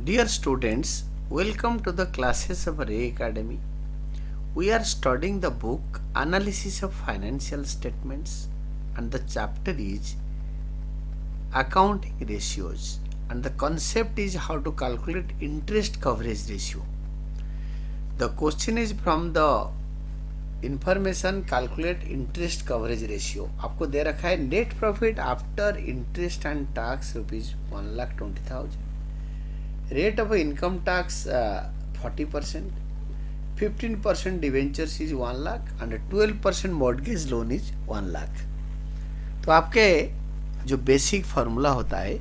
Dear students, welcome to the classes of Ray Academy. We are studying the book Analysis of Financial Statements, and the chapter is Accounting Ratios, and the concept is how to calculate interest coverage ratio. The question is from the information calculate interest coverage ratio. आपको दे रखा है net profit after interest and tax ₹1,20,000. Rate of income tax 40%, 15% debentures is 1 lakh and 12% mortgage loan is 1 lakh. तो आपके जो basic formula होता है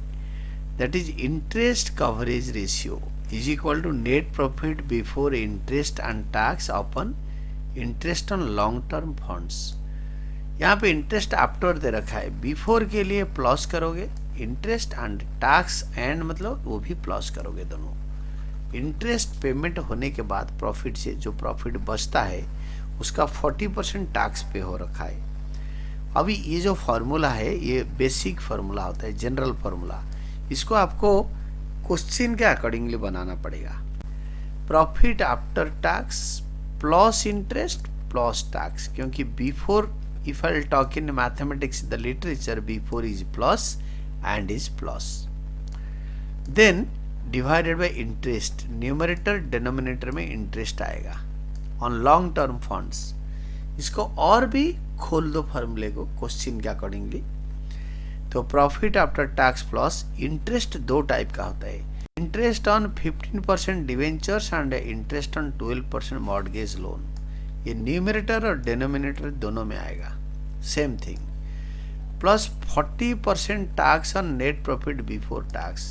that is interest coverage ratio is equal to net profit before interest and tax upon interest on long term funds. यहाँ पे interest after they रखा है, before के लिए प्लस करोगे इंटरेस्ट एंड टैक्स एंड मतलब वो भी प्लस करोगे दोनों. इंटरेस्ट पेमेंट होने के बाद प्रॉफिट से जो प्रॉफिट बचता है उसका 40% टैक्स पे हो रखा है. अभी ये जो फार्मूला है ये बेसिक फार्मूला होता है, जनरल फार्मूला. इसको आपको क्वेश्चन के अकॉर्डिंगली बनाना पड़ेगा. Profit after tax plus interest plus tax, क्योंकि before if I talk in mathematics the literature before is plus and is plus. Then divided by interest, numerator denominator में interest आएगा on long term funds. इसको और भी खोल दो फार्मूले को क्वेश्चन के अकॉर्डिंगली. तो profit after tax plus interest दो टाइप का होता है, interest on 15% debentures and interest on 12% mortgage loan. ये न्यूमरेटर और डिनोमिनेटर दोनों में आएगा same thing. Plus 40% tax on net profit before tax.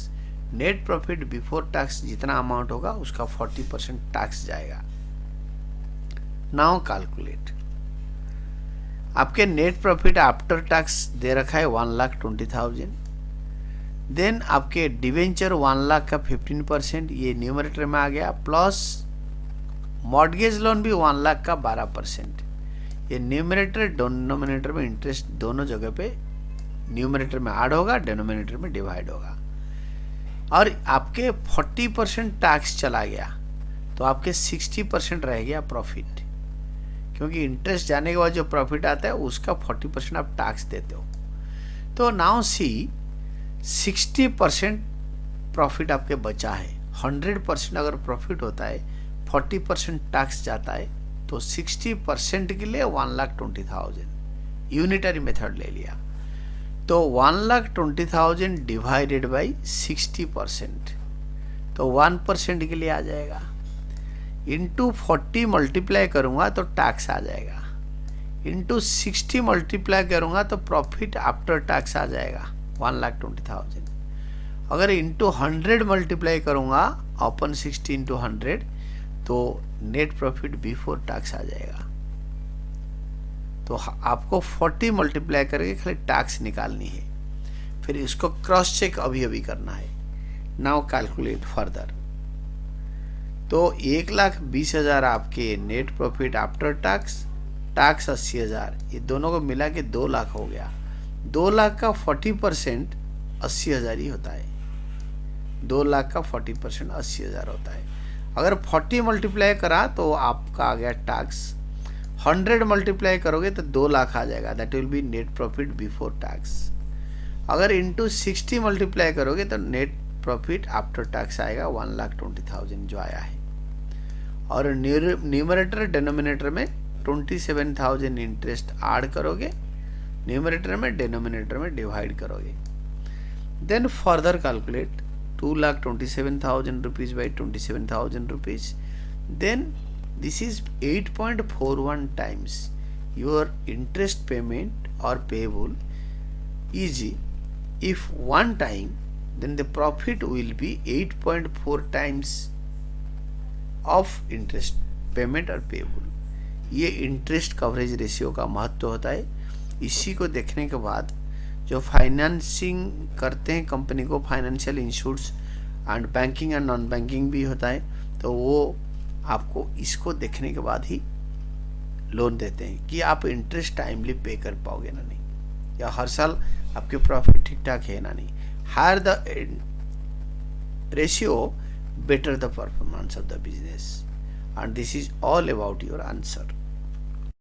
Net profit before tax जितना अमाउंट होगा उसका 40% टैक्स जाएगा. Now calculate. आपके नेट प्रॉफिट आफ्टर टैक्स दे रखा है 1,20,000. देन आपके डिवेंचर 1 लाख का 15% ये न्यूमरेटर में आ गया, प्लस मॉर्गेज लोन भी 1 लाख का 12%. ये न्यूमरेटर डिनोमिनेटर में इंटरेस्ट दोनों जगह पे न्यूमरेटर में ऐड होगा, डिनोमिनेटर में डिवाइड होगा. और आपके 40% टैक्स चला गया तो आपके 60% रह गया प्रॉफिट, क्योंकि इंटरेस्ट जाने के बाद जो प्रॉफिट आता है उसका 40% आप टैक्स देते हो. तो नाउ सी 60% प्रॉफिट आपके बचा है. 100% अगर प्रॉफिट होता है 40% टैक्स जाता है, तो 60% के लिए 1,20,000 यूनिटरी मेथड ले लिया. तो 1,20,000 डिवाइडेड बाई 60%, तो 1% के लिए आ जाएगा. इंटू 40 मल्टीप्लाई करूंगा तो टैक्स आ जाएगा. इंटू 60 मल्टीप्लाई करूंगा तो प्रॉफिट आफ्टर टैक्स आ जाएगा 1,20,000. अगर इंटू 100 मल्टीप्लाई करूंगा अपन 60 इंटू 100 तो नेट प्रॉफिट बिफोर टैक्स आ जाएगा. तो आपको 40 मल्टीप्लाई करके खाली टैक्स निकालनी है, फिर इसको क्रॉस चेक अभी अभी करना है. Now calculate further. तो 1,20,000 आपके net profit after tax, tax 80,000, ये दोनों को मिला के 2 लाख हो गया. 2 लाख का 40% 80,000 ही होता है. 2 लाख का 40% 80,000 होता है. अगर 40 मल्टीप्लाई करा तो आपका आ गया टैक्स. 100 मल्टीप्लाई करोगे तो 2 लाख आ जाएगा, that will be net profit before tax. अगर इंटू 60 मल्टीप्लाई करोगे तो नेट प्रॉफिट आफ्टर टैक्स आएगा 1,20,000 जो आया है. और न्यूमरेटर डिनोमिनेटर में 27,000 इंटरेस्ट ऐड करोगे, न्यूमरेटर में डिनोमिनेटर में डिवाइड करोगे. Then further calculate 2,27,000 rupees by 27,000 rupees. Then this is 8.41 times your interest payment or payable is. If one time, then the profit will be 8.4 times of interest payment or payable. ये interest coverage ratio का महत्व होता है. इसी को देखने के बाद जो फाइनेंसिंग करते हैं कंपनी को, financial institutes and banking and non banking भी होता है, तो वो आपको इसको देखने के बाद ही लोन देते हैं कि आप इंटरेस्ट टाइमली पे कर पाओगे ना नहीं, या हर साल आपके प्रॉफिट ठीक ठाक है ना नहीं. Higher the ratio better the performance of the business, and this is all about your answer.